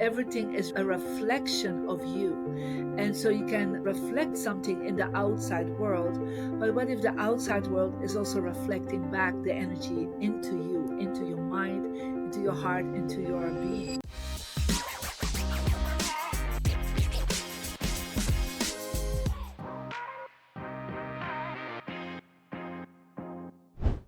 everything is a reflection of you. And so you can reflect something in the outside world. But what if the outside world is also reflecting back the energy into you, into your mind, into your heart, into your being?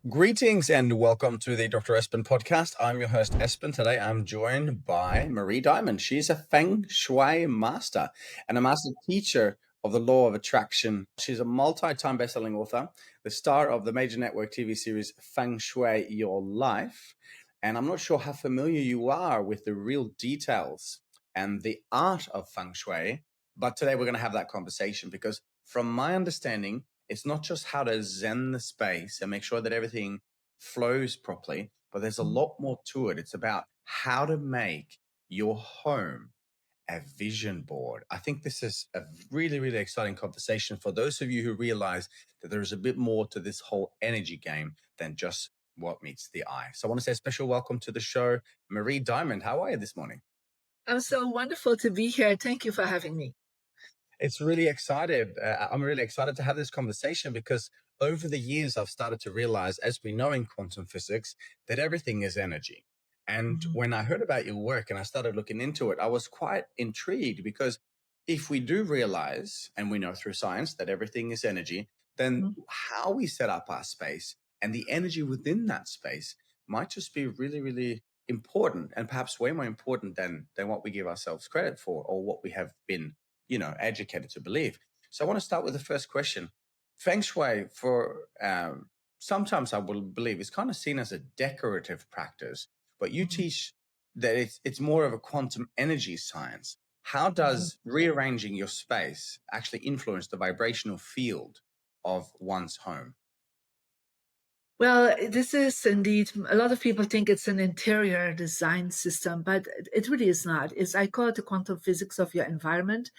Greetings and welcome to the Dr. Espen podcast. I'm your host, Espen. Today I'm joined by Marie Diamond. She's a Feng Shui master and a master teacher of the law of attraction. She's a multi-time best-selling author, the star of the major network TV series Feng Shui Your Life. And I'm not sure how familiar you are with the real details and the art of Feng Shui, but today we're going to have that conversation because from my understanding, it's not just how to zen the space and make sure that everything flows properly, but there's a lot more to it. It's about how to make your home a vision board. I think this is a really, really exciting conversation for those of you who realize that there's a bit more to this whole energy game than just what meets the eye. So I want to say a special welcome to the show, Marie Diamond. How are you this morning? I'm so wonderful to be here. Thank you for having me. It's really excited. I'm really excited to have this conversation because over the years, I've started to realize, as we know in quantum physics, that everything is energy. And when I heard about your work and I started looking into it, I was quite intrigued because if we do realize, and we know through science that everything is energy, then how we set up our space and the energy within that space might just be really, really important and perhaps way more important than what we give ourselves credit for or what we have been educated to believe. So I want to start with the first question. Feng Shui, for sometimes I will believe, is kind of seen as a decorative practice, but you teach that it's more of a quantum energy science. How does rearranging your space actually influence the vibrational field of one's home? Well, this is indeed, a lot of people think it's an interior design system, but it really is not. I call it the quantum physics of your environment.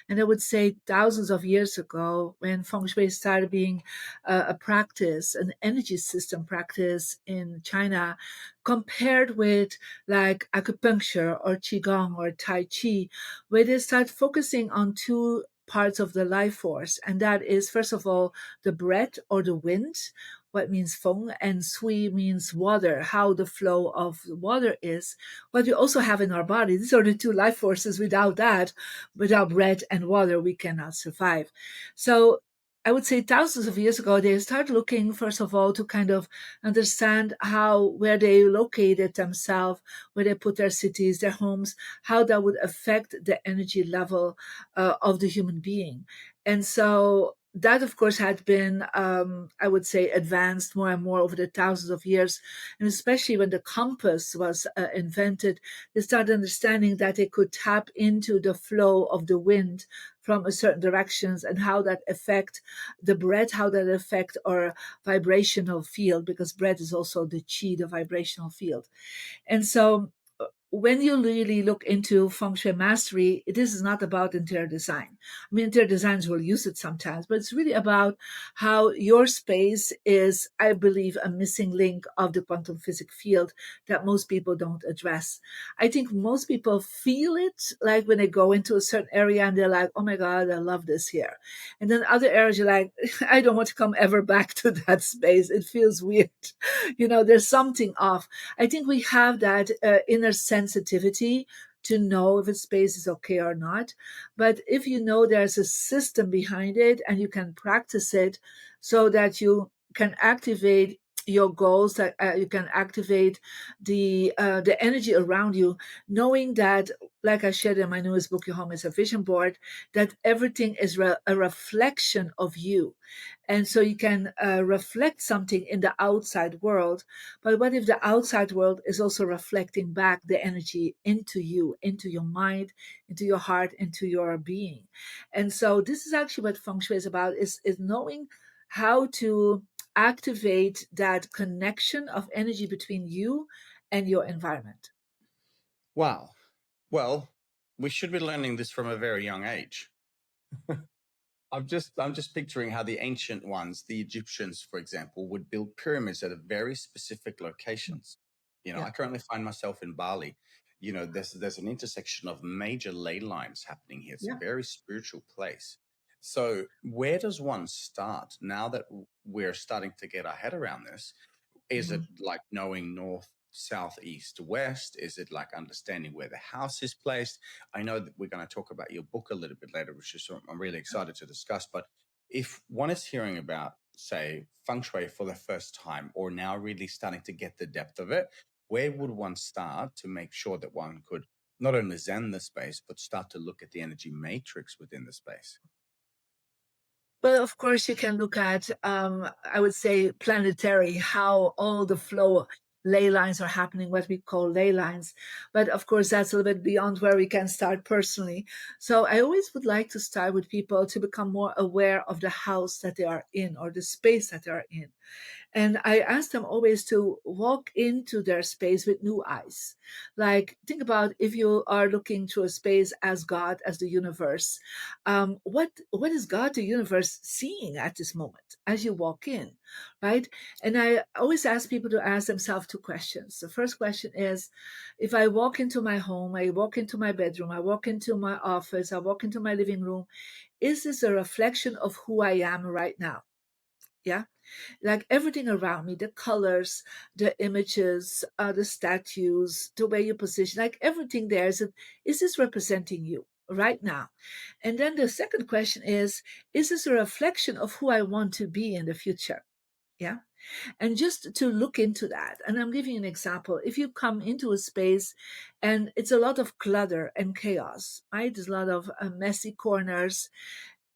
And I would say thousands of years ago, when Feng Shui started being a practice, an energy system practice in China, compared with like acupuncture or Qigong or Tai Chi, where they start focusing on two parts of the life force. And that is, first of all, the breath or the wind, what means feng, and sui means water, how the flow of water is, what we also have in our body. These are the two life forces. Without that, without breath and water, we cannot survive. So I would say thousands of years ago, they started looking, first of all, to kind of understand where they located themselves, where they put their cities, their homes, how that would affect the energy level of the human being. And so that, of course, had been, I would say, advanced more and more over the thousands of years. And especially when the compass was invented, they started understanding that they could tap into the flow of the wind from a certain directions and how that affect the breath, how that affect our vibrational field, because breath is also the chi, the vibrational field. And so when you really look into feng shui mastery, this is not about interior design. I mean, interior designers will use it sometimes, but it's really about how your space is, I believe, a missing link of the quantum physics field that most people don't address. I think most people feel it, like when they go into a certain area and they're like, oh my God, I love this here. And then other areas you're like, I don't want to come ever back to that space. It feels weird. There's something off. I think we have that inner sensitivity to know if a space is okay or not. But if you know there's a system behind it and you can practice it so that you can activate your goals, that you can activate the energy around you, knowing that, like I shared in my newest book, Your Home is a Vision Board, that everything is a reflection of you. And so you can reflect something in the outside world. But what if the outside world is also reflecting back the energy into you, into your mind, into your heart, into your being? And so this is actually what Feng Shui is about, is knowing how to activate that connection of energy between you and your environment. Wow. Well, we should be learning this from a very young age. I'm just picturing how the ancient ones, the Egyptians, for example, would build pyramids at a very specific locations. Yeah. I currently find myself in Bali. there's an intersection of major ley lines happening here. It's a Yeah. very spiritual place. So where does one start now that we're starting to get our head around this? Is it Mhm. like knowing north, south, east, west? Is it like understanding where the house is placed? I know that we're going to talk about your book a little bit later, which is I'm really excited to discuss. But if one is hearing about, say, feng shui for the first time, or now really starting to get the depth of it, where would one start to make sure that one could not only zen the space, but start to look at the energy matrix within the space? Well, of course, you can look at, I would say, planetary, how all the flow ley lines are happening, what we call ley lines. But of course, that's a little bit beyond where we can start personally. So I always would like to start with people to become more aware of the house that they are in or the space that they are in. And I ask them always to walk into their space with new eyes. Like, think about if you are looking through a space as God, as the universe. What is God, the universe, seeing at this moment as you walk in, right? And I always ask people to ask themselves two questions. The first question is, if I walk into my home, I walk into my bedroom, I walk into my office, I walk into my living room, is this a reflection of who I am right now? Yeah, like everything around me, the colors, the images, the statues, the way you position, like everything there is this representing you right now? And then the second question is this a reflection of who I want to be in the future? Yeah. And just to look into that, and I'm giving you an example. If you come into a space and it's a lot of clutter and chaos, right? There's a lot of messy corners,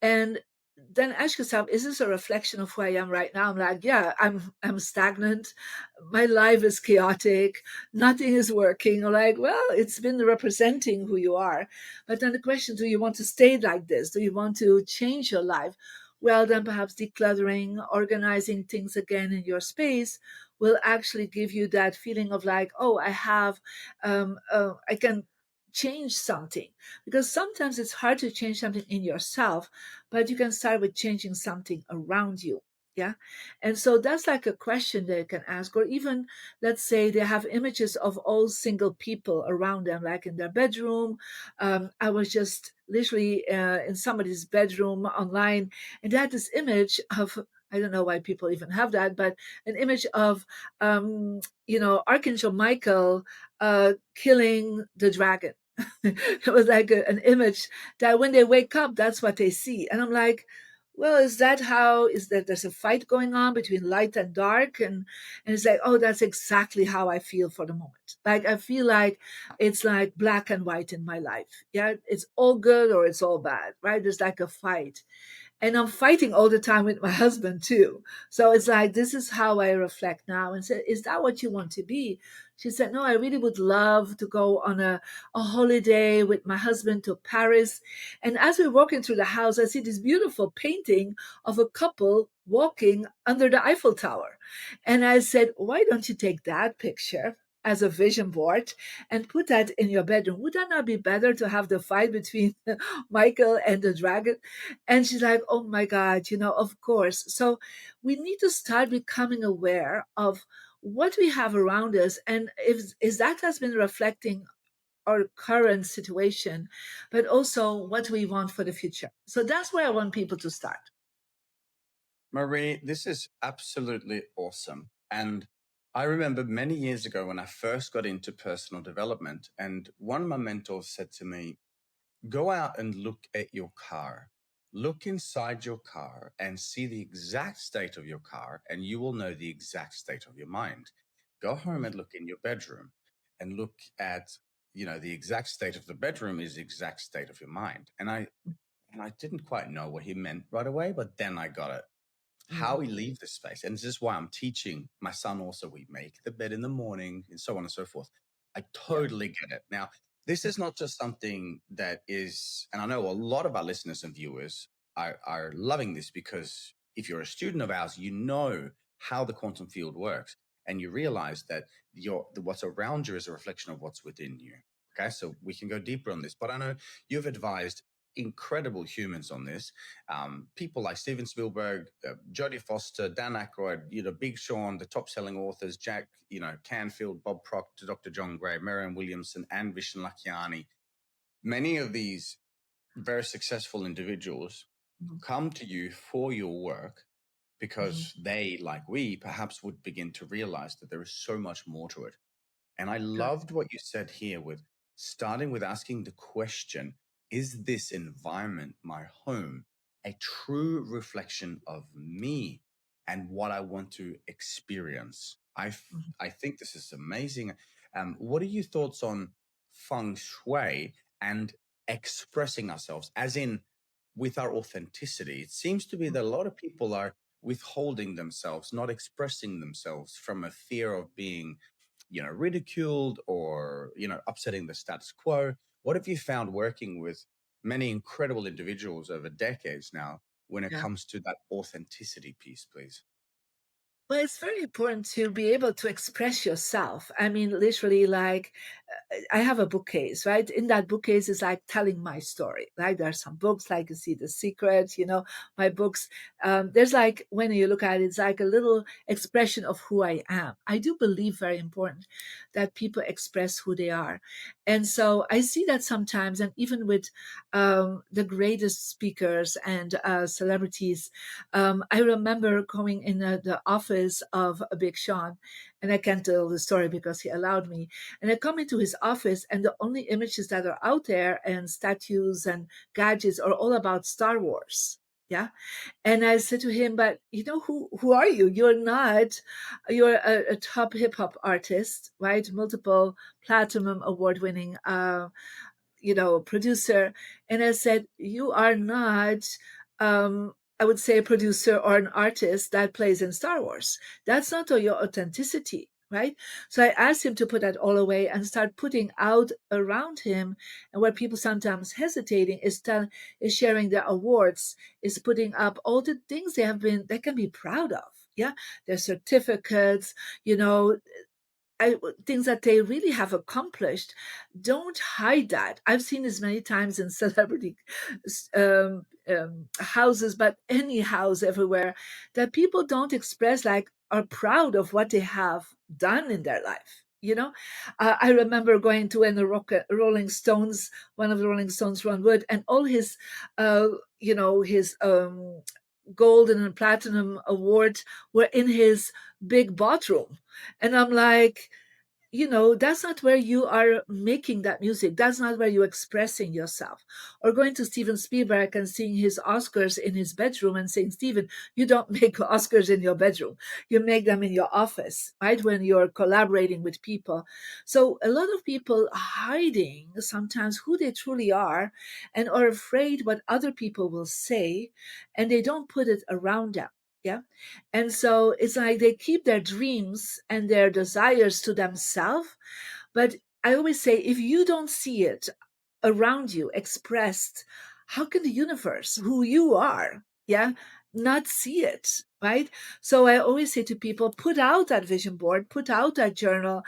and then ask yourself, is this a reflection of who I am right now? I'm like, yeah, I'm stagnant. My life is chaotic. Nothing is working. I'm like, well, it's been representing who you are. But then the question, do you want to stay like this? Do you want to change your life? Well, then perhaps decluttering, organizing things again in your space will actually give you that feeling of like, oh, I can change something, because sometimes it's hard to change something in yourself, but you can start with changing something around you. Yeah. And so that's like a question they can ask. Or even, let's say they have images of all single people around them, like in their bedroom. I was just literally in somebody's bedroom online, and they had this image of, I don't know why people even have that, but an image of, Archangel Michael killing the dragon. It was like an image that when they wake up, that's what they see. And I'm like, well, is that there's a fight going on between light and dark? And it's like, oh, that's exactly how I feel for the moment. Like, I feel like it's like black and white in my life. Yeah. It's all good or it's all bad, right? There's like a fight. And I'm fighting all the time with my husband too. So it's like, this is how I reflect now. And said, is that what you want to be? She said, no, I really would love to go on a holiday with my husband to Paris. And as we're walking through the house, I see this beautiful painting of a couple walking under the Eiffel Tower. And I said, why don't you take that picture as a vision board and put that in your bedroom? Would that not be better to have the fight between Michael and the dragon? And she's like, oh my God, of course. So we need to start becoming aware of what we have around us, and if is that has been reflecting our current situation, but also what we want for the future. So that's where I want people to start. Marie, this is absolutely awesome. And I remember many years ago when I first got into personal development, and one of my mentors said to me, go out and look at your car. Look inside your car and see the exact state of your car, and you will know the exact state of your mind. Go home and look in your bedroom and look at, the exact state of the bedroom is the exact state of your mind. And I didn't quite know what he meant right away, but then I got it. How Mm, we leave this space. And this is why I'm teaching my son also. We make the bed in the morning and so on and so forth. I yeah, totally get it. Now, this is not just something that is, and I know a lot of our listeners and viewers are loving this because if you're a student of ours, you know how the quantum field works and you realize that what's around you is a reflection of what's within you. Okay, so we can go deeper on this, but I know you've advised incredible humans on this. People like Steven Spielberg, Jodie Foster, Dan Aykroyd, Big Sean, the top-selling authors, Jack, Canfield, Bob Proctor, Dr. John Gray, Marianne Williamson, and Vishen Lakhiani. Many of these very successful individuals Mhm. come to you for your work Mhm. because they, like we, perhaps would begin to realize that there is so much more to it. And I Good. loved what you said here with starting with asking the question, is this environment, my home, a true reflection of me and what I want to experience? Mhm. I think this is amazing. What are your thoughts on feng shui and expressing ourselves, as in with our authenticity? It seems to be that a lot of people are withholding themselves, not expressing themselves from a fear of being ridiculed or, upsetting the status quo. What have you found working with many incredible individuals over decades now when it Yeah. comes to that authenticity piece, please? Well, it's very important to be able to express yourself. I mean, literally, like, I have a bookcase, right? In that bookcase is like telling my story, right? There are some books, like you see The Secret, my books. There's like, when you look at it, it's like a little expression of who I am. I do believe very important that people express who they are. And so I see that sometimes, and even with the greatest speakers and celebrities, I remember going in the office of Big Sean, and I can't tell the story because he allowed me. And I come into his office, and the only images that are out there and statues and gadgets are all about Star Wars. Yeah. And I said to him, but who are you? You're a top hip hop artist, right? Multiple platinum award winning producer. And I said, you are not, I would say, a producer or an artist that plays in Star Wars. That's not your authenticity. Right. So I asked him to put that all away and start putting out around him. And where people sometimes hesitating is sharing their awards, is putting up all the things they can be proud of. Yeah. Their certificates, you know, things that they really have accomplished. Don't hide that. I've seen this many times in celebrity houses, but any house everywhere, that people don't express, like, are proud of what they have done in their life. I remember going to Rolling Stones, one of the Rolling Stones, Ron Wood, and all his golden and platinum awards were in his big bathroom. And I'm like, that's not where you are making that music. That's not where you're expressing yourself. Or going to Steven Spielberg and seeing his Oscars in his bedroom and saying, Steven, you don't make Oscars in your bedroom. You make them in your office, right? When you're collaborating with people. So a lot of people are hiding sometimes who they truly are and are afraid what other people will say, and they don't put it around them. Yeah. And so it's like they keep their dreams and their desires to themselves. But I always say, if you don't see it around you expressed, how can the universe, who you are, yeah, not see it? Right. So I always say to people, put out that vision board, put out that journal,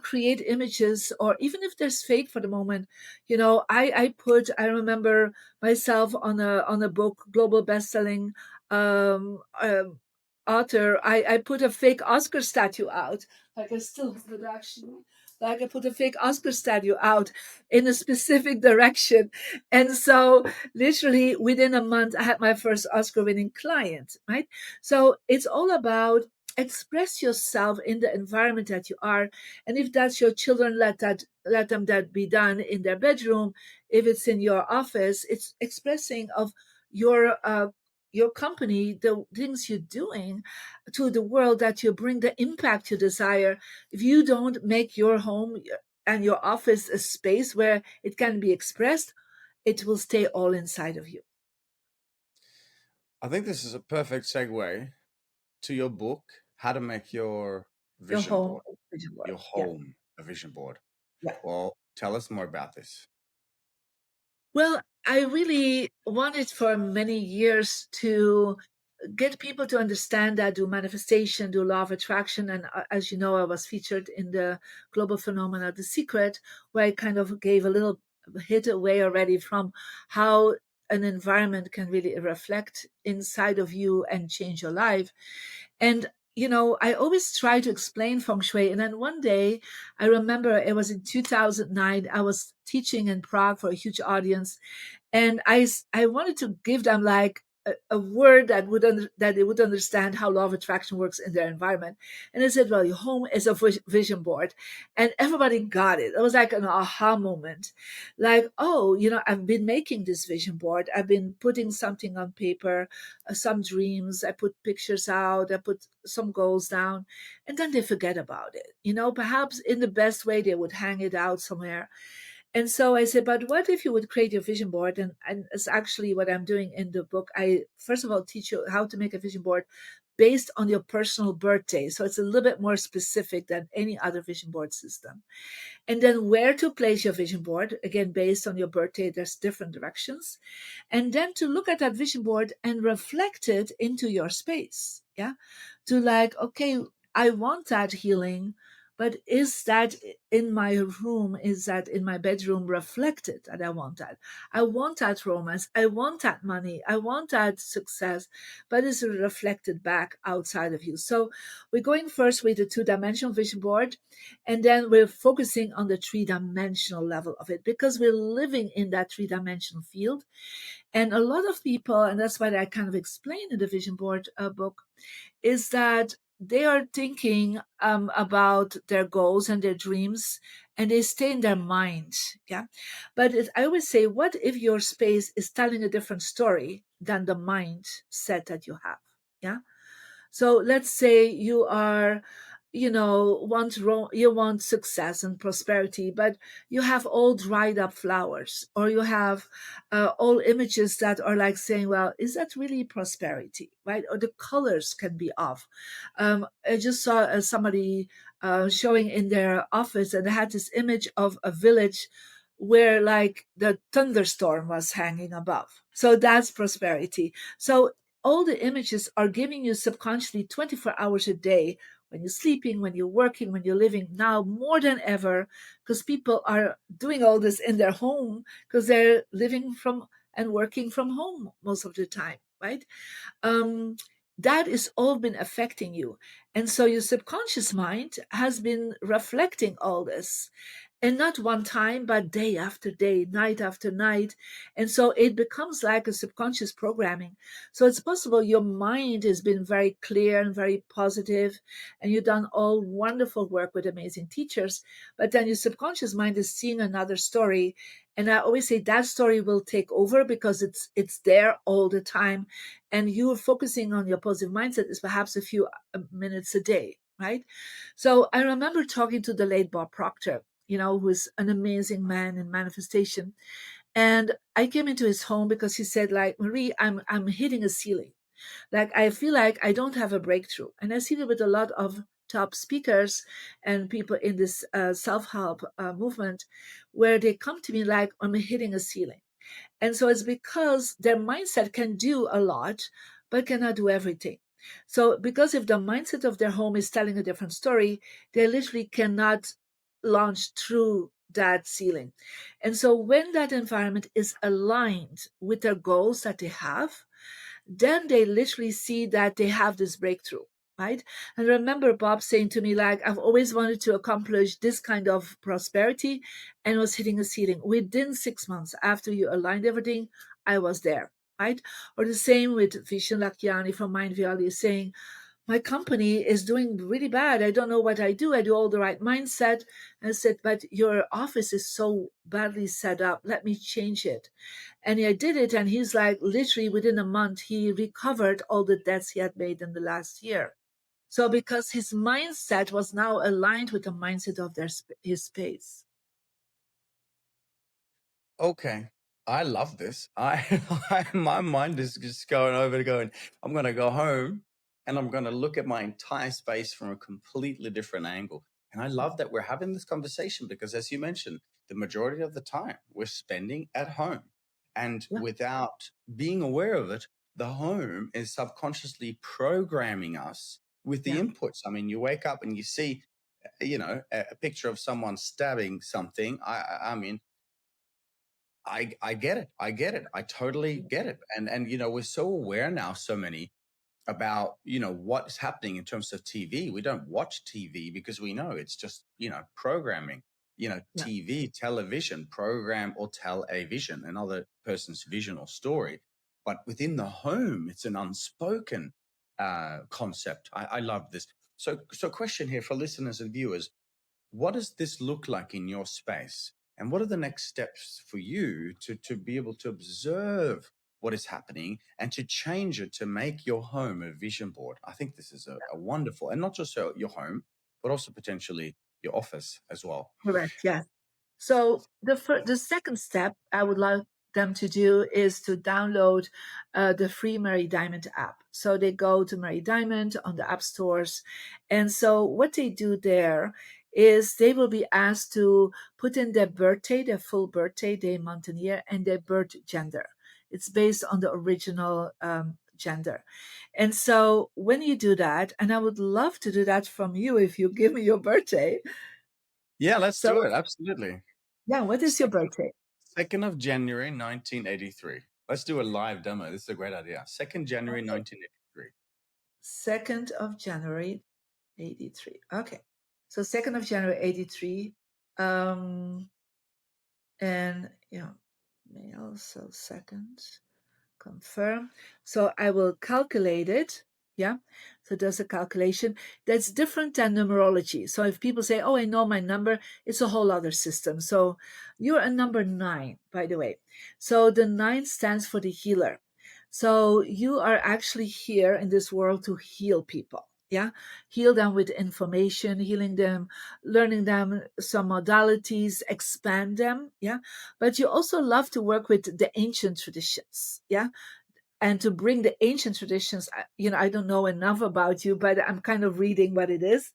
create images, or even if there's fake for the moment, I remember myself on a book, global best-selling um, um author. I put a fake Oscar statue out. Like, I still have it, actually. Like, I put a fake Oscar statue out in a specific direction. And so literally within a month, I had my first Oscar winning client, right? So it's all about express yourself in the environment that you are. And if that's your children, let them that be done in their bedroom. If it's in your office, it's expressing of your company, the things you're doing to the world, that you bring the impact you desire. If you don't make your home and your office a space where it can be expressed, it will stay all inside of you. I think this is a perfect segue to your book, How to Make Your Your Vision home Board, vision board. your Yeah. home a vision board. Yeah. Well, tell us more about this. Well, I really wanted for many years to get people to understand that, do manifestation, do law of attraction. And as you know, I was featured in the global phenomena, The Secret, where I kind of gave a little hid away already from how an environment can really reflect inside of you and change your life. And I always try to explain feng shui. And then one day, I remember it was in 2009, I was teaching in Prague for a huge audience, and I wanted to give them like a word that they would understand how law of attraction works in their environment. And I said, well, your home is a vision board. And everybody got it. It was like an aha moment. Like, oh, I've been making this vision board. I've been putting something on paper, some dreams. I put pictures out. I put some goals down, and then they forget about it. Perhaps in the best way, they would hang it out somewhere. And so I said, but what if you would create your vision board? And it's actually what I'm doing in the book. I, first of all, teach you how to make a vision board based on your personal birthday. So it's a little bit more specific than any other vision board system. And then where to place your vision board, again, based on your birthday, there's different directions. And then to look at that vision board and reflect it into your space. Yeah. To like, okay, I want that healing, but is that in my room? Is that in my bedroom reflected that I want that? I want that romance. I want that money. I want that success, but is it reflected back outside of you? So we're going first with the two-dimensional vision board, and then we're focusing on the three-dimensional level of it because we're living in that three-dimensional field. And a lot of people, and that's what I kind of explain in the vision board book, is that they are thinking about their goals and their dreams, and they stay in their mind. Yeah. But I always say, what if your space is telling a different story than the mindset that you have? Yeah. So let's say you are, you want success and prosperity, but you have all dried up flowers, or you have all images that are like saying, well, is that really prosperity, right? Or the colors can be off. I just saw somebody showing in their office, and they had this image of a village where like the thunderstorm was hanging above. So that's prosperity. So all the images are giving you subconsciously 24 hours a day, when you're sleeping, when you're working, when you're living, now more than ever, because people are doing all this in their home because they're living from and working from home most of the time, right? um, that is all been affecting you. And so your subconscious mind has been reflecting all this, and not one time, but day after day, night after night. And so it becomes like a subconscious programming. So it's possible your mind has been very clear and very positive, and you've done all wonderful work with amazing teachers, but then your subconscious mind is seeing another story. And I always say that story will take over because it's there all the time, and you are focusing on your positive mindset is perhaps a few minutes a day, right? So I remember talking to the late Bob Proctor, who's an amazing man in manifestation. And I came into his home because he said, like, Marie, I'm hitting a ceiling. Like, I feel like I don't have a breakthrough. And I see it with a lot of top speakers and people in this self-help movement, where they come to me like, I'm hitting a ceiling. And so it's because their mindset can do a lot, but cannot do everything. So, because if the mindset of their home is telling a different story, they literally cannot launch through that ceiling. And so, when that environment is aligned with their goals that they have, then they literally see that they have this breakthrough, right? And remember Bob saying to me, like, I've always wanted to accomplish this kind of prosperity, and was hitting a ceiling. Within 6 months after you aligned everything, I was there, right? Or the same with Vishen Lakiani from Mind Valley saying, my company is doing really bad. I don't know what I do. I do all the right mindset. And I said, but your office is so badly set up. Let me change it. And I did it. And he's like, literally within a month, he recovered all the debts he had made in the last year. So because his mindset was now aligned with the mindset of his space. Okay. I love this. My mind is just going over to going, I'm gonna go home and I'm gonna look at my entire space from a completely different angle. And I love that we're having this conversation because as you mentioned, the majority of the time we're spending at home. And Yeah. without being aware of it, the home is subconsciously programming us with the Yeah. inputs. I mean, you wake up and you see, a picture of someone stabbing something. I mean, I get it. I get it. I totally get it. And we're so aware now, so many, about what's happening in terms of TV. We don't watch TV because we know it's just programming. Yeah. TV, television, program or tell a vision, another person's vision or story. But within the home, it's an unspoken concept. I love this. So, question here for listeners and viewers: what does this look like in your space? And what are the next steps for you to be able to observe what is happening and to change it to make your home a vision board? I think this is a wonderful, and not just your home, but also potentially your office as well. Correct. Yes. So the second step I would like them to do is to download the free Mary Diamond app. So they go to Mary Diamond on the app stores, and so what they do there is they will be asked to put in their birthday, their full birthday, day, month, and year, and their birth gender. It's based on the original gender. And so when you do that, and I would love to do that from you if you give me your birthday. Yeah, let's do So it. Absolutely. yeah, what is your Second, birthday? 2nd of January, 1983. Let's do a live demo. This is a great idea. 2nd January, Okay. 1983. 2nd of January, 83. Okay. So 2nd of January, 83. Um, and yeah, male, so second. Confirm. So I will calculate it. Yeah. So there's a calculation that's different than numerology. So if people say, oh, I know my number, it's a whole other system. So you're a number 9, by the way. So the 9 stands for the healer. So you are actually here in this world to heal people. Yeah. Heal them with information, healing them, learning them some modalities, expand them. Yeah. But you also love to work with the ancient traditions. Yeah, and to bring the ancient traditions. I don't know enough about you, but I'm kind of reading what it is.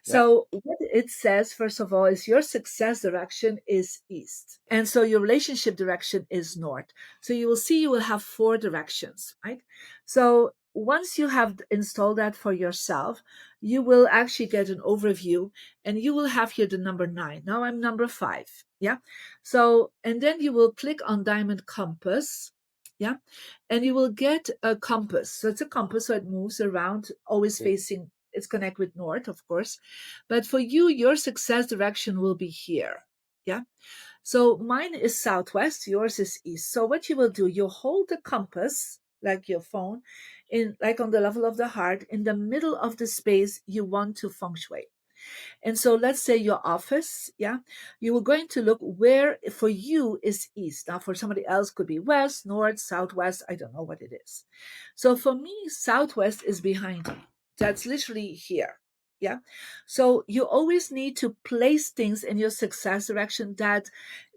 Yeah. So what it says, first of all, is your success direction is east, and so your relationship direction is north. So you will see you will have 4 directions, right? So once you have installed that for yourself, you will actually get an overview, and you will have here the number 9. Now I'm number 5. Yeah. So, and then you will click on diamond compass. Yeah, and you will get a compass. So it's a compass, so it moves around, always facing, it's connect with north, of course. But for you, your success direction will be here. Yeah. So mine is southwest, yours is east. So what you will do, you hold the compass like your phone in like on the level of the heart in the middle of the space you want to feng shui. And so let's say your office, yeah, you were going to look where for you is east. Now for somebody else could be west, north, southwest. I don't know what it is. So for me, southwest is behind me. That's literally here. Yeah. So you always need to place things in your success direction that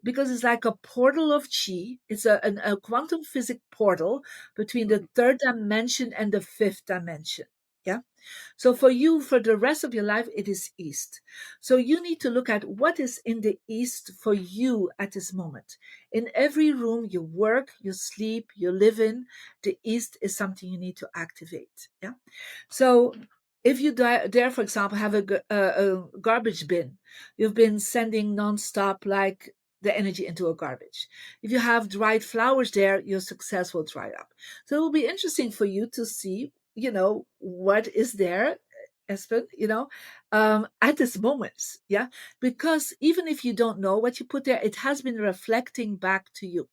because it's like a portal of chi. It's a quantum physics portal between the third dimension and the fifth dimension. Yeah. So for you, for the rest of your life, it is east. So you need to look at what is in the east for you at this moment. In every room you work, you sleep, you live in, the east is something you need to activate. Yeah. So if you there, for example, have a garbage bin, you've been sending nonstop like the energy into a garbage. If you have dried flowers there, your success will dry up. So it will be interesting for you to see, what is there, Espen, at this moment. Yeah. Because even if you don't know what you put there, it has been reflecting back to you.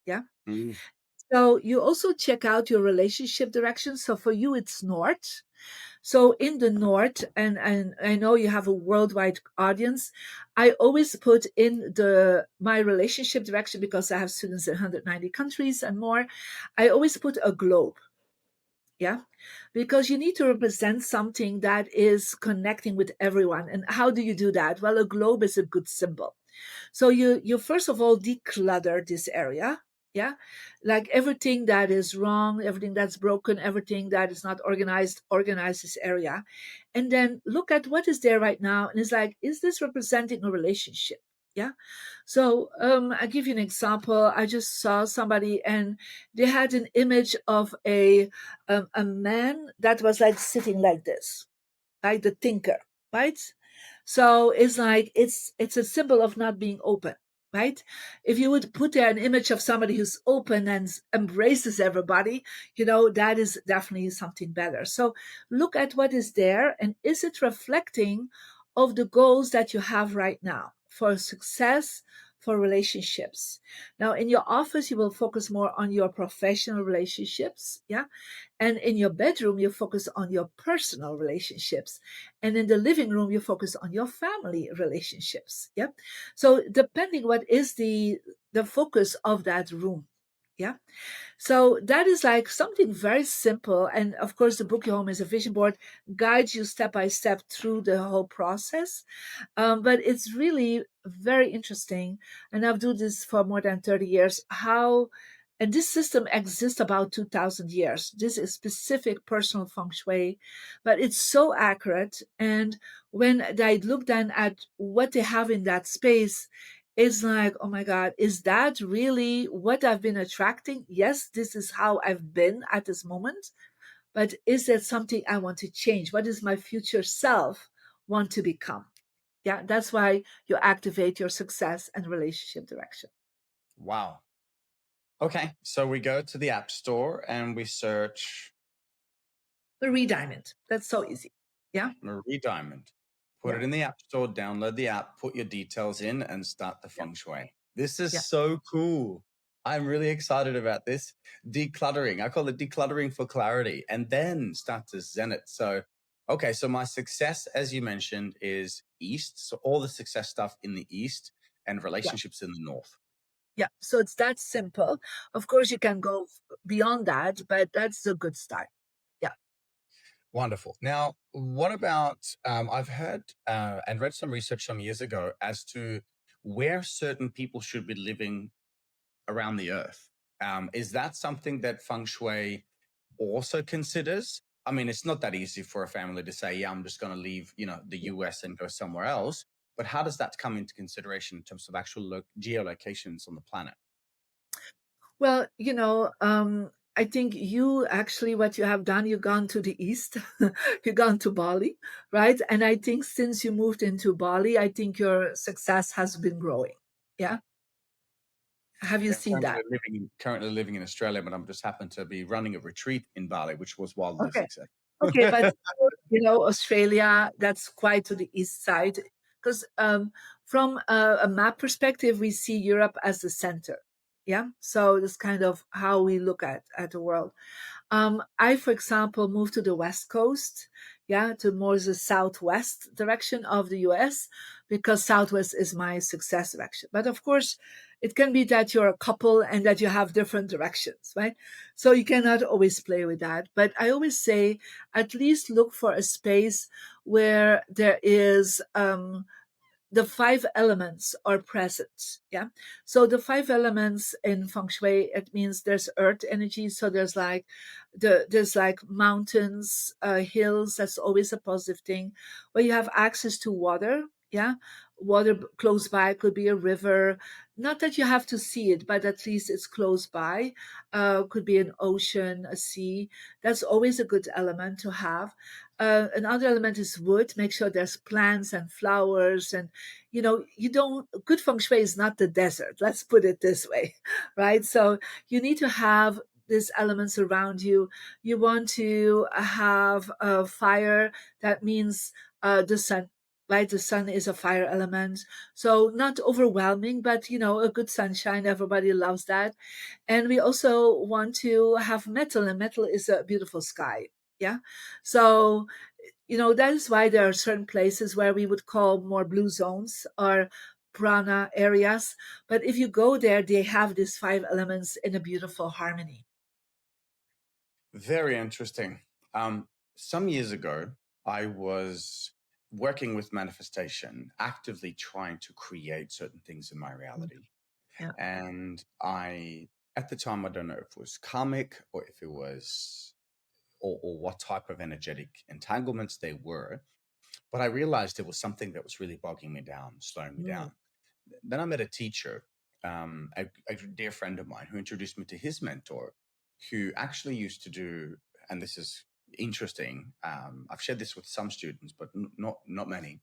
Yeah. Mm. So you also check out your relationship direction. So for you, it's north. So in the north, and I know you have a worldwide audience, I always put in my relationship direction because I have students in 190 countries and more. I always put a globe. Yeah, because you need to represent something that is connecting with everyone. And how do you do that? Well, a globe is a good symbol. So you first of all declutter this area. Yeah. Like everything that is wrong, everything that's broken, everything that is not organized, organize this area. And then look at what is there right now. And it's like, is this representing a relationship? Yeah. So I give you an example. I just saw somebody and they had an image of a man that was like sitting like this, like the thinker, right? So it's like it's a symbol of not being open. right? If you would put there an image of somebody who's open and embraces everybody, that is definitely something better. So look at what is there, and is it reflecting of the goals that you have right now for success, for relationships? Now, in your office, you will focus more on your professional relationships, yeah? And in your bedroom, you focus on your personal relationships. And in the living room, you focus on your family relationships. Yeah. So depending what is the focus of that room. Yeah. So that is like something very simple. And of course, the book Your Home is a Vision Board guides you step by step through the whole process. But it's really very interesting. And I've done this for more than 30 years. And this system exists about 2000 years. This is specific personal feng shui, but it's so accurate. And when I look then at what they have in that space, it's like, oh my God, is that really what I've been attracting? Yes, this is how I've been at this moment. But is that something I want to change? What does my future self want to become? Yeah, that's why you activate your success and relationship direction. Wow. Okay, so we go to the App Store and we search Marie Diamond. That's so easy. Yeah, Marie Diamond. Put it yeah, in the App Store, download the app, put your details in, and start the yeah, feng shui. This is yeah, so cool. I'm really excited about this. Decluttering. I call it decluttering for clarity, and then start to zen it. So, okay, so my success, as you mentioned, is East. So all the success stuff in the East and yeah, relationships in the North. yeah. So it's that simple. Of course, you can go beyond that, but that's a good start. Yeah. Wonderful. Now, what about? I've heard and read some research some years ago as to where certain people should be living around the earth. Is that something that feng shui also considers? I mean, it's not that easy for a family to say, "Yeah, I'm just going to leave, the US and go somewhere else." But how does that come into consideration in terms of actual geolocations on the planet? Well, I think you actually, what you have done, you've gone to the east, you've gone to Bali, right? And I think since you moved into Bali, I think your success has been growing. Yeah. Have you Yeah, I'm seen that? currently living in Australia, but I'm just happened to be running a retreat in Bali, which was wildly Okay. successful. Okay, but Australia, that's quite to the east side. Because from a map perspective, we see Europe as the center. Yeah. So that's kind of how we look at the world. I, for example, moved to the West Coast, yeah, to more the southwest direction of the US, because southwest is my success direction. But of course, it can be that you're a couple and that you have different directions, right? So you cannot always play with that. But I always say, at least look for a space where there is the five elements are present. Yeah. So the five elements in feng shui, it means there's earth energy. So there's like mountains, hills. That's always a positive thing. Where you have access to water. Yeah. Water close by could be a river. Not that you have to see it, but at least it's close by. Could be an ocean, a sea. That's always a good element to have. Another element is wood. Make sure there's plants and flowers, and you don't, good feng shui is not the desert, let's put it this way. Right? So you need to have these elements around you. You want to have a fire. That means the sun, right? The sun is a fire element, so not overwhelming, but a good sunshine, everybody loves that. And we also want to have metal, and metal is a beautiful sky. Yeah. So that is why there are certain places where we would call more blue zones or prana areas. But if you go there, they have these five elements in a beautiful harmony. Very interesting. Some years ago, I was working with manifestation, actively trying to create certain things in my Mm. reality. Yeah. And at the time, I don't know if it was karmic or if it was, or what type of energetic entanglements they were. But I realized it was something that was really bogging me down, slowing me Mm. down. Then I met a teacher, a dear friend of mine, who introduced me to his mentor, who actually used to do, and this is interesting. I've shared this with some students, but not many.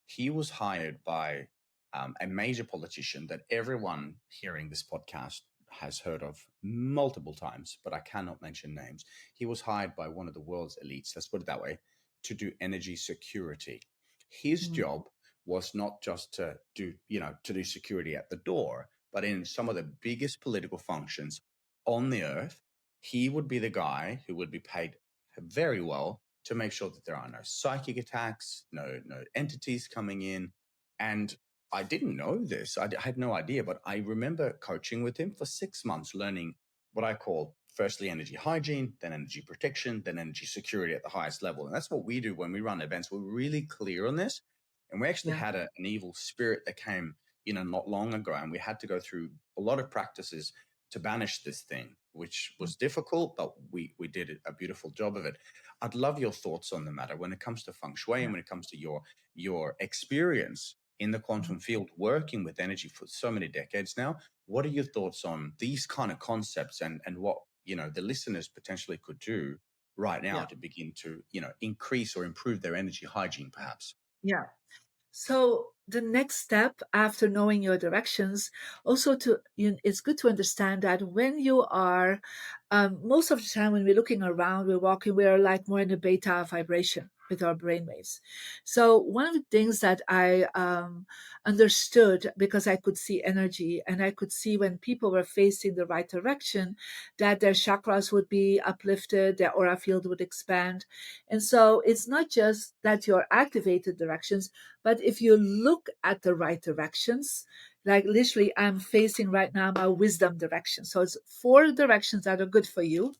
He was hired by a major politician that everyone hearing this podcast has heard of multiple times, but I cannot mention names. He was hired by one of the world's elites, let's put it that way, to do energy security. His Mm. job was not just to do, to do security at the door, but in some of the biggest political functions on the earth. He would be the guy who would be paid very well to make sure that there are no psychic attacks, no entities coming in. And I didn't know this. I had no idea, but I remember coaching with him for 6 months, learning what I call firstly energy hygiene, then energy protection, then energy security at the highest level. And that's what we do when we run events. We're really clear on this. And we actually Yeah. had an evil spirit that came, not long ago, and we had to go through a lot of practices to banish this thing, which Mm. was difficult, but we did a beautiful job of it. I'd love your thoughts on the matter when it comes to feng shui and Yeah. when it comes to your experience in the Mhm. quantum field, working with energy for so many decades now. What are your thoughts on these kind of concepts and what the listeners potentially could do right now Yeah. to begin to increase or improve their energy hygiene, perhaps? Yeah. So the next step after knowing your directions, also it's good to understand that when you are, most of the time when we're looking around, we're walking, we're like more in a beta vibration with our brainwaves. So one of the things that I understood, because I could see energy and I could see when people were facing the right direction, that their chakras would be uplifted, their aura field would expand. And so it's not just that you're activated directions, but if you look at the right directions, like literally, I'm facing right now my wisdom direction. So it's 4 directions that are good for you,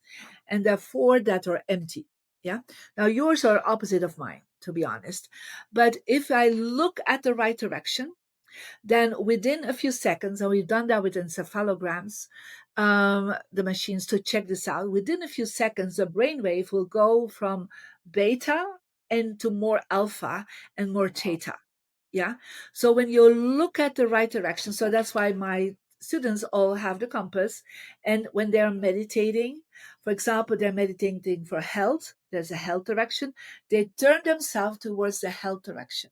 and there are 4 that are empty. Yeah. Now yours are opposite of mine, to be honest. But if I look at the right direction, then within a few seconds, and we've done that with encephalograms, the machines to check this out, within a few seconds, the brainwave will go from beta into more alpha and more Wow. theta. Yeah. So when you look at the right direction, so that's why my students all have the compass. And when they're meditating, for example, they're meditating for health, there's a health direction, they turn themselves towards the health direction.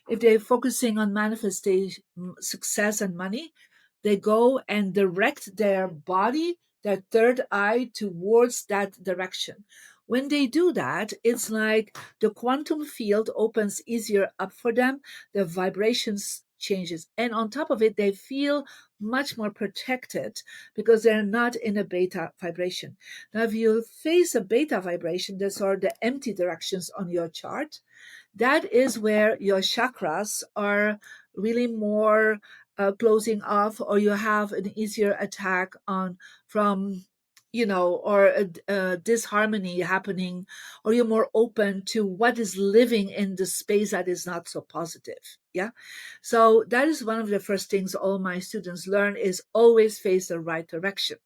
If they're focusing on manifestation, success, and money, they go and direct their body, their third eye, towards that direction. When they do that, it's like the quantum field opens easier up for them, the vibrations changes, and on top of it they feel much more protected because they're not in a beta vibration. Now if you face a beta vibration, those are the empty directions on your chart, that is where your chakras are really more closing off, or you have an easier attack on from or a disharmony happening, or you're more open to what is living in the space that is not so positive. Yeah. So that is one of the first things all my students learn, is always face the right direction.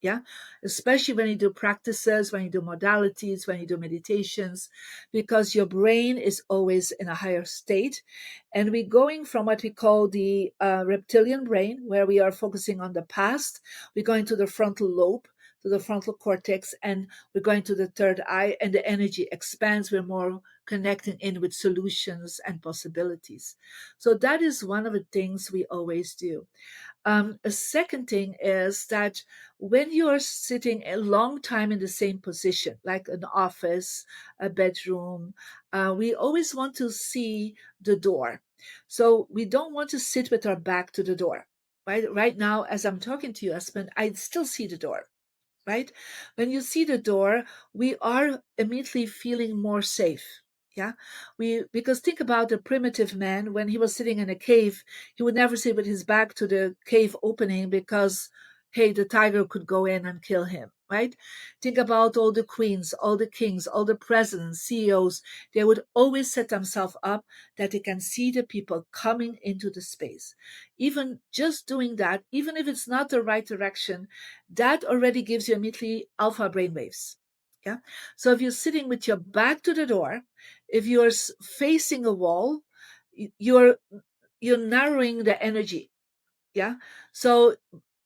Yeah. Especially when you do practices, when you do modalities, when you do meditations, because your brain is always in a higher state. And we're going from what we call the reptilian brain, where we are focusing on the past. We're going to the frontal lobe, to the frontal cortex, and we're going to the third eye, and the energy expands. We're more connecting in with solutions and possibilities. So that is one of the things we always do. A second thing is that when you are sitting a long time in the same position, like an office, a bedroom, we always want to see the door. So we don't want to sit with our back to the door. Right now, as I'm talking to you, Espen, I still see the door. Right? When you see the door, we are immediately feeling more safe. Yeah. Because think about the primitive man when he was sitting in a cave, he would never sit with his back to the cave opening because, hey, the tiger could go in and kill him. Right? Think about all the queens, all the kings, all the presidents, CEOs. They would always set themselves up that they can see the people coming into the space. Even just doing that, even if it's not the right direction, that already gives you immediately alpha brainwaves. Yeah. So if you're sitting with your back to the door, if you're facing a wall, you're narrowing the energy. Yeah. So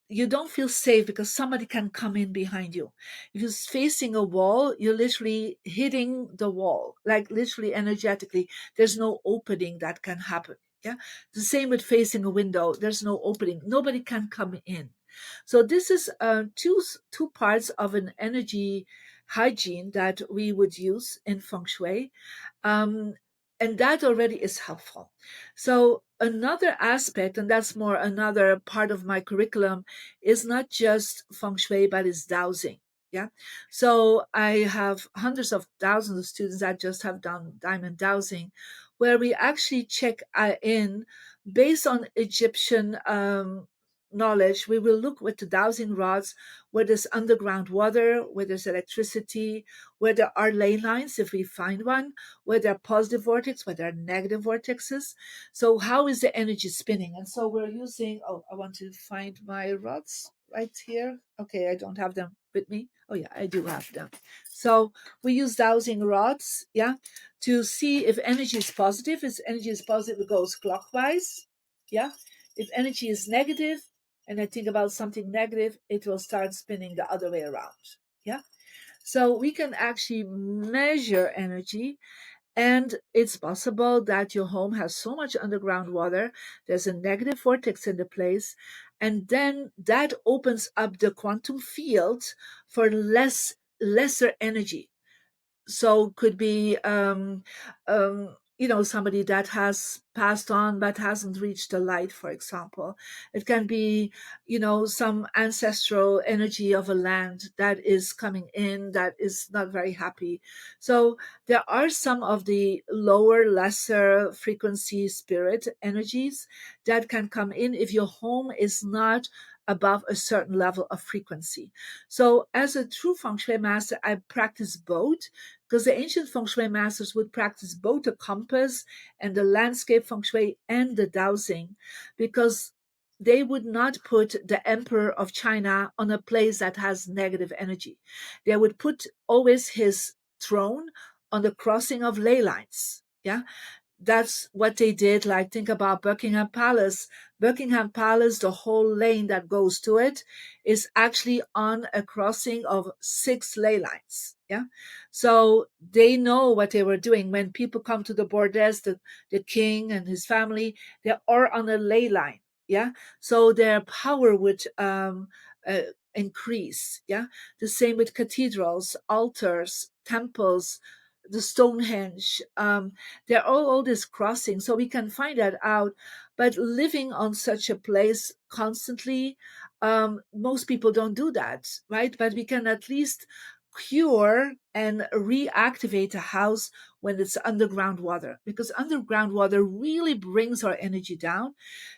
you don't feel safe because somebody can come in behind you. If you're facing a wall, you're literally hitting the wall, like literally energetically. There's no opening that can happen. Yeah. The same with facing a window. There's no opening. Nobody can come in. So this is two parts of an energy hygiene that we would use in feng shui, um, and that already is helpful. So another aspect, and that's more another part of my curriculum, is not just feng shui but is dowsing. Yeah. So I have hundreds of thousands of students that just have done diamond dowsing, where we actually check in based on Egyptian knowledge. We will look with the dowsing rods where there's underground water, where there's electricity, where there are ley lines if we find one, where there are positive vortex, where there are negative vortexes. So how is the energy spinning? And so we're using, oh, I want to find my rods right here. Okay, I don't have them with me. Oh yeah, I do have them. So we use dowsing rods, yeah, to see if energy is positive. If energy is positive, it goes clockwise, yeah. If energy is negative, and I think about something negative, it will start spinning the other way around, yeah. So we can actually measure energy, and it's possible that your home has so much underground water, there's a negative vortex in the place, and then that opens up the quantum field for lesser energy. So could be somebody that has passed on but hasn't reached the light, for example. It can be some ancestral energy of a land that is coming in that is not very happy. So there are some of the lower, lesser frequency spirit energies that can come in if your home is not above a certain level of frequency. So as a true feng shui master, I practice both, because the ancient feng shui masters would practice both the compass and the landscape feng shui and the dowsing, because they would not put the emperor of China on a place that has negative energy. They would put always his throne on the crossing of ley lines. Yeah, that's what they did. Like, think about Buckingham Palace. Buckingham Palace, the whole lane that goes to it is actually on a crossing of 6 ley lines. Yeah. So they know what they were doing. When people come to the bordes, the king and his family, they are on a ley line. Yeah. So their power would uh, increase. Yeah. The same with cathedrals, altars, temples, the Stonehenge. They're all this crossing, so we can find that out. But living on such a place constantly, most people don't do that, right? But we can at least cure and reactivate a house when it's underground water, because underground water really brings our energy down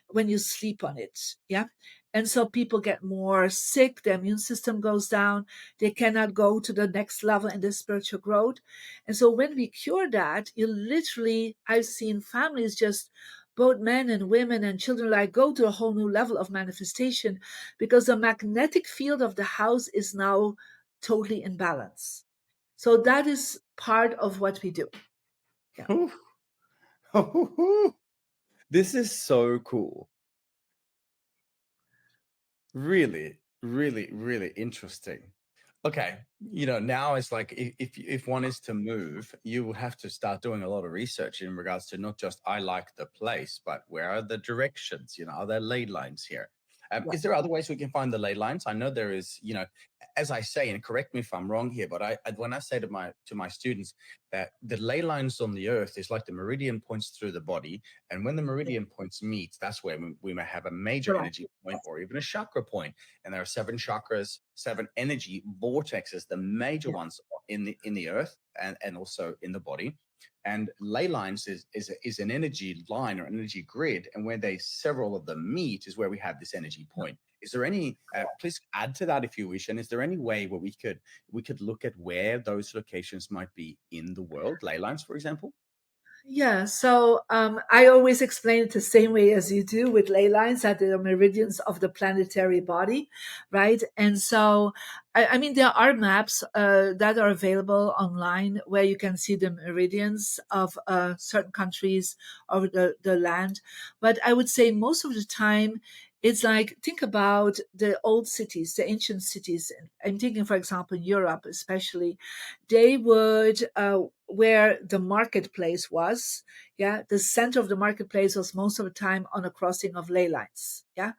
when you sleep on it. Yeah. And so people get more sick, their immune system goes down, they cannot go to the next level in their spiritual growth. And so when we cure that, you literally, I've seen families just, both men and women and children, like, go to a whole new level of manifestation, because the magnetic field of the house is now totally in balance. So that is part of what we do. Yeah. This is so cool. Really, really, really interesting. Okay, now it's like if one is to move, you will have to start doing a lot of research in regards to not just I like the place, but where are the directions? Are there ley lines here? Yeah. Is there other ways we can find the ley lines? I know there is. As I say, and correct me if I'm wrong here, but when I say to my students that the ley lines on the earth is like the meridian points through the body, and when the Yeah. meridian points meet, that's where we may have a major Correct. energy point or even a chakra point. And there are 7 chakras, 7 energy vortexes, the major Yeah. ones in the earth and also in the body. And ley lines is an energy line or energy grid, and where they several of them meet is where we have this energy point. Is there any? Please add to that if you wish. And is there any way where we could look at where those locations might be in the world, ley lines, for example? Yeah, so I always explain it the same way as you do, with ley lines, that they're meridians of the planetary body, right? And so, I mean, there are maps that are available online where you can see the meridians of certain countries or the land. But I would say most of the time, it's like, think about the old cities, the ancient cities. I'm thinking, for example, Europe, especially, they would where the marketplace was. Yeah, the center of the marketplace was most of the time on a crossing of ley lines. Yeah,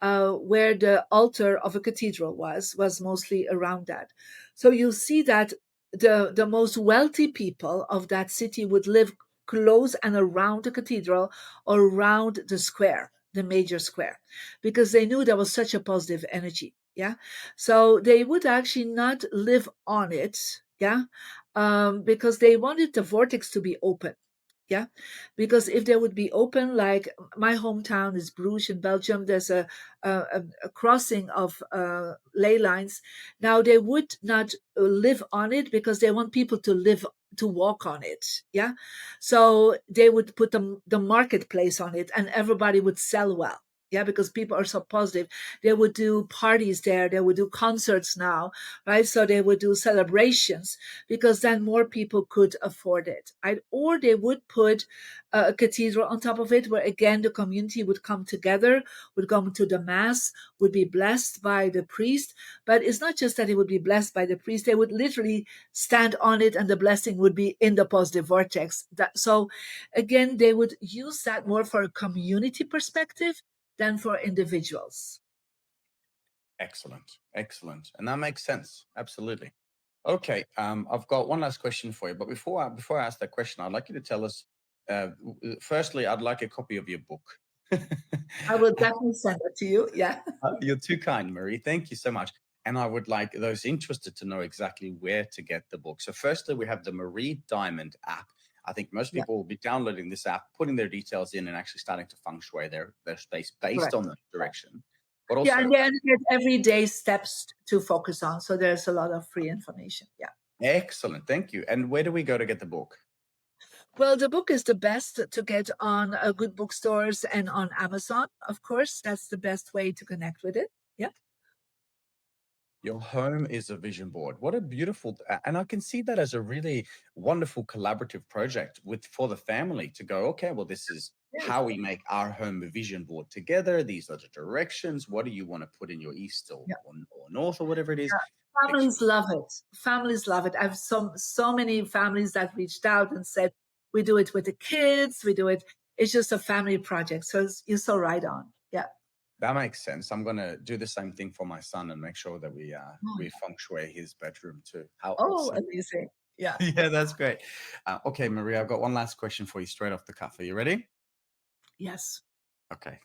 where the altar of a cathedral was mostly around that. So you see that the most wealthy people of that city would live close and around the cathedral or around the square, the major square, because they knew there was such a positive energy. Yeah, so they would actually not live on it. Yeah, because they wanted the vortex to be open. Yeah, because if they would be open, like my hometown is Bruges in Belgium, there's a crossing of ley lines. Now they would not live on it because they want people to live, to walk on it. Yeah, so they would put the marketplace on it, and everybody would sell well. Yeah, because people are so positive. They would do parties there. They would do concerts now, right? So they would do celebrations because then more people could afford it, right? Or they would put a cathedral on top of it, where again the community would come together, would come to the mass, would be blessed by the priest. But it's not just that it would be blessed by the priest; they would literally stand on it, and the blessing would be in the positive vortex. So, again, they would use that more for a community perspective than for individuals. Excellent, excellent, and that makes sense. Absolutely. Okay, I've got one last question for you, but before I ask that question, I'd like you to tell us. Firstly, I'd like a copy of your book. I will definitely send it to you. Yeah. You're too kind, Marie. Thank you so much. And I would like those interested to know exactly where to get the book. So, firstly, we have the Marie Diamond app. I think most Yeah. people will be downloading this app, putting their details in, and actually starting to feng shui their space based on Correct. that direction. But Yeah, also, and then get everyday steps to focus on. So there's a lot of free information. Yeah. excellent. Thank you. And where do we go to get the book? Well, the book is the best to get on good bookstores and on Amazon. Of course, that's the best way to connect with it. Yeah. Your home is a vision board. What a beautiful, and I can see that as a really wonderful collaborative project with for the family to go, okay, well, this is Yes. how we make our home a vision board together. These are the directions. What do you want to put in your east or north or whatever it is? Yeah. Makes Families love it. Families love it. I've so many families that reached out and said, we do it with the kids, we do it. It's just a family project. So you're so right on. Yeah. that makes sense. I'm gonna do the same thing for my son and make sure that Oh, we feng shui his bedroom too. How oh, awesome! amazing. Yeah. Yeah, that's great. Okay, Maria, I've got one last question for you straight off the cuff. Are you ready? Yes. Okay.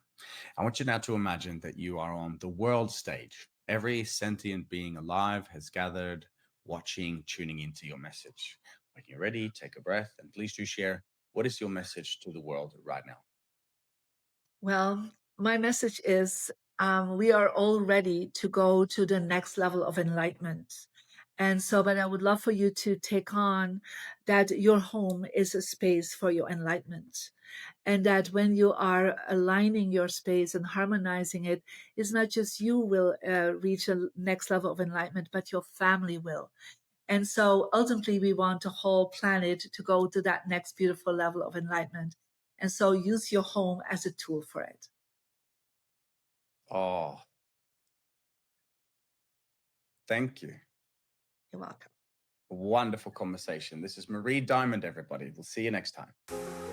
I want you now to imagine that you are on the world stage. Every sentient being alive has gathered, watching, tuning into your message. When you're ready, take a breath and please do share what is your message to the world right now. Well, my message is we are all ready to go to the next level of enlightenment. And so, but I would love for you to take on that your home is a space for your enlightenment. And that when you are aligning your space and harmonizing it, it's not just you will reach a next level of enlightenment, but your family will. And so ultimately, we want the whole planet to go to that next beautiful level of enlightenment. And so use your home as a tool for it. Oh, thank you. You're welcome. Wonderful conversation. This is Marie Diamond, everybody. We'll see you next time.